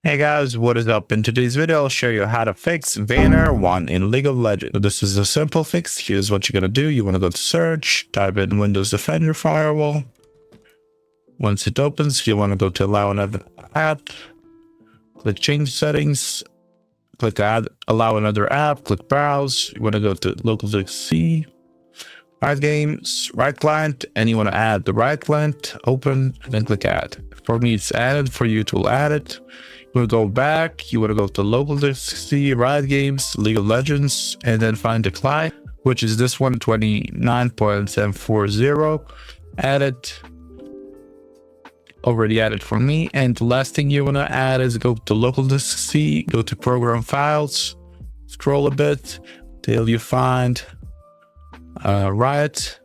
Hey guys, what is up? In today's video, I'll show you how to fix Vayner 1 in League of Legends. So this is a simple fix. Here's what you're going to do. You want to go to search, type in Windows Defender Firewall. Once it opens, you want to go to allow another app. Click change settings. Click add, allow another app. Click browse. You want to go to local C, right games, right client, and you want to add the right client, open, and then click add. For me, it's added. For you, it will add it. You want to go back, you want to go to local disk C, Riot Games, League of Legends, and then find the client, which is this one, 29.740. Add it. Already added for me. And the last thing you want to add is go to local disk C, go to program files, scroll a bit till you find Riot,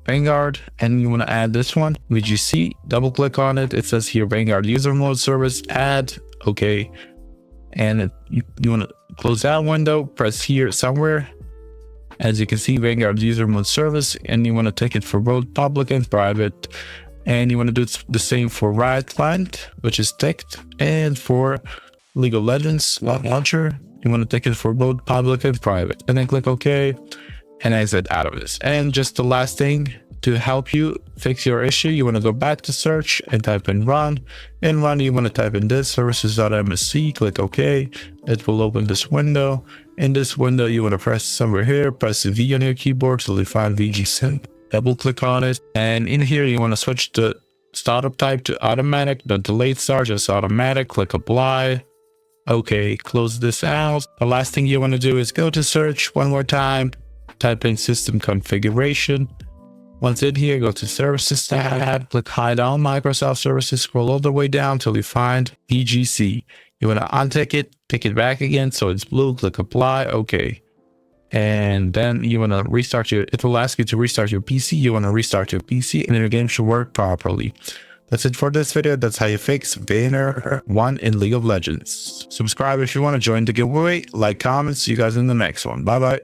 Vanguard, and you want to add this one, VGC. Double click on it. It says here Vanguard user mode service, add. Okay, and you want to close that window, press here somewhere. As you can see, Vanguard user mode service, and you want to take it for both public and private. And you want to do the same for Riot client, which is ticked, and for League of Legends launcher, you want to take it for both public and private. And then click OK and exit out of this. And just the last thing to help you fix your issue, you want to go back to search and type in run. In run, you want to type in this services.msc, click OK. It will open this window. In this window, you want to press somewhere here, press V on your keyboard till you find VGC. Double click on it. And in here, you want to switch the startup type to automatic, the delayed start, just automatic, click apply. Okay, close this out. The last thing you want to do is go to search one more time, type in system configuration. Once in here, go to services tab, click hide all Microsoft services, scroll all the way down till you find VGC. You want to untick it, tick it back again so it's blue, click apply, okay. And then you want to restart it will ask you to restart your PC. You want to restart your PC and your game should work properly. That's it for this video. That's how you fix Vayner 1 in League of Legends. Subscribe if you want to join the giveaway, like, comment, see you guys in the next one. Bye bye.